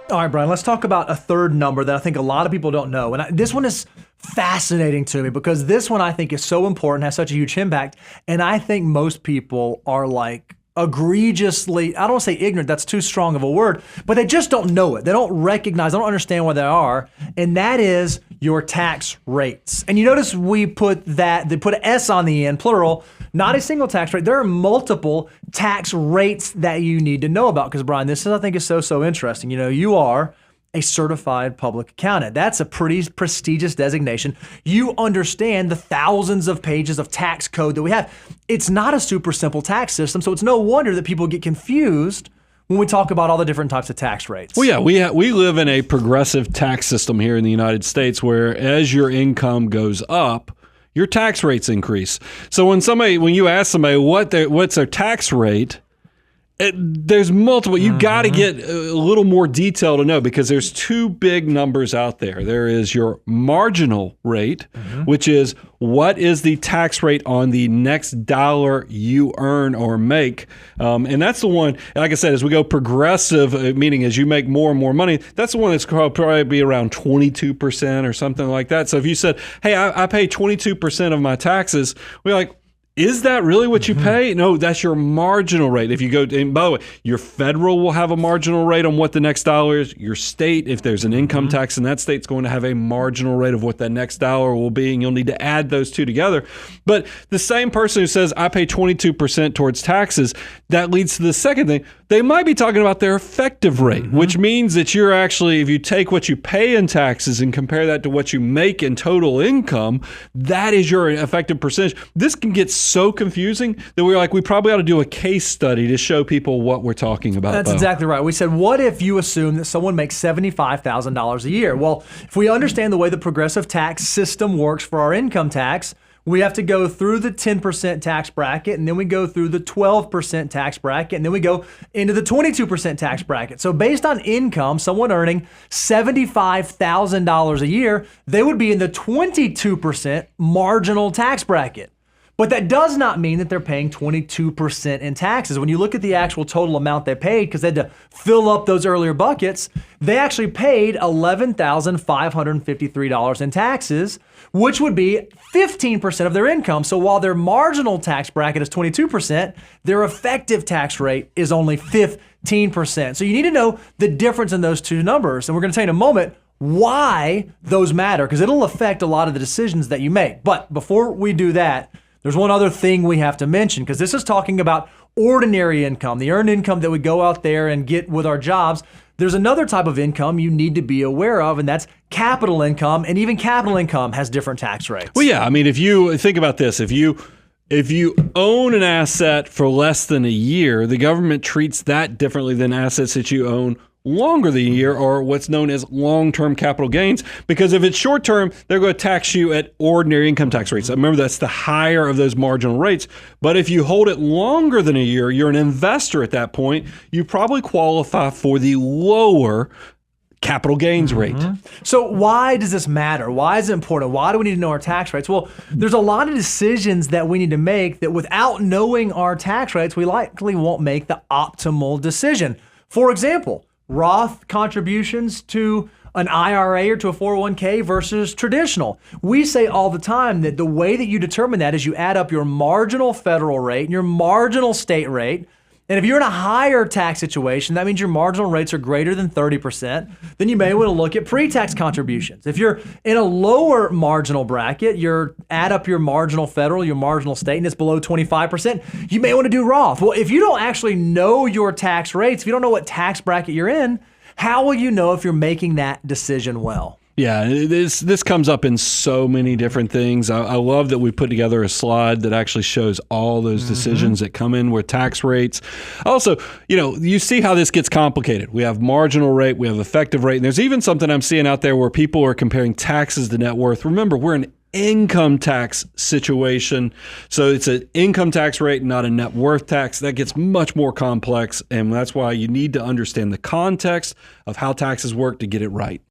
All right, Brian, let's talk about a third number that I think a lot of people don't know. And this one is fascinating to me because this one I think is so important, has such a huge impact. And I think most people are like egregiously, I don't want to say ignorant, that's too strong of a word, but they just don't know it. They don't recognize, they don't understand what they are. And that is your tax rates. And you notice they put an S on the end, plural, not a single tax rate. There are multiple tax rates that you need to know about because, Brian, this is, I think, is so interesting. You know, you are a certified public accountant. That's a pretty prestigious designation. You understand the thousands of pages of tax code that we have. It's not a super simple tax system, so it's no wonder that people get confused when we talk about all the different types of tax rates. Well, yeah, we live in a progressive tax system here in the United States where as your income goes up, your tax rates increase. So when you ask somebody what's their tax rate, there's multiple. You got to get a little more detail to know because there's two big numbers out there. There is your marginal rate, which is what is the tax rate on the next dollar you earn or make. And that's the one, like I said, as we go progressive, meaning as you make more and more money, that's the one that's probably be around 22% or something like that. So if you said, hey, I pay 22% of my taxes, we're like, is that really what you pay? No, that's your marginal rate. If you go, and by the way, your federal will have a marginal rate on what the next dollar is. Your state, if there's an income tax in that state, it's going to have a marginal rate of what that next dollar will be, and you'll need to add those two together. But the same person who says, I pay 22% towards taxes, that leads to the second thing. They might be talking about their effective rate, which means that you're actually, if you take what you pay in taxes and compare that to what you make in total income, that is your effective percentage. This can get so confusing that we probably ought to do a case study to show people what we're talking about. That's exactly right. We said, what if you assume that someone makes $75,000 a year? Well, if we understand the way the progressive tax system works for our income tax, we have to go through the 10% tax bracket, and then we go through the 12% tax bracket, and then we go into the 22% tax bracket. So based on income, someone earning $75,000 a year, they would be in the 22% marginal tax bracket. But that does not mean that they're paying 22% in taxes. When you look at the actual total amount they paid, because they had to fill up those earlier buckets, they actually paid $11,553 in taxes, which would be 15% of their income. So while their marginal tax bracket is 22%, their effective tax rate is only 15%. So you need to know the difference in those two numbers. And we're going to tell you in a moment why those matter, because it'll affect a lot of the decisions that you make. But before we do that, there's one other thing we have to mention, because this is talking about ordinary income, the earned income that we go out there and get with our jobs. There's another type of income you need to be aware of, and that's capital income. And even capital income has different tax rates. Well, yeah. I mean, if you think about this, if you own an asset for less than a year, the government treats that differently than assets that you own longer than a year, or what's known as long-term capital gains, because if it's short-term, they're going to tax you at ordinary income tax rates. Remember, that's the higher of those marginal rates. But if you hold it longer than a year, you're an investor at that point, you probably qualify for the lower capital gains rate. So why does this matter? Why is it important? Why do we need to know our tax rates? Well, there's a lot of decisions that we need to make that without knowing our tax rates, we likely won't make the optimal decision. For example, Roth contributions to an IRA or to a 401k versus traditional. We say all the time that the way that you determine that is you add up your marginal federal rate and your marginal state rate. And if you're in a higher tax situation, that means your marginal rates are greater than 30%, then you may want to look at pre-tax contributions. If you're in a lower marginal bracket, you add up your marginal federal, your marginal state, and it's below 25%, you may want to do Roth. Well, if you don't actually know your tax rates, if you don't know what tax bracket you're in, how will you know if you're making that decision well? Yeah, this comes up in so many different things. I love that we put together a slide that actually shows all those decisions that come in with tax rates. Also, you see how this gets complicated. We have marginal rate, we have effective rate, and there's even something I'm seeing out there where people are comparing taxes to net worth. Remember, we're an income tax situation. So it's an income tax rate, not a net worth tax. That gets much more complex, and that's why you need to understand the context of how taxes work to get it right.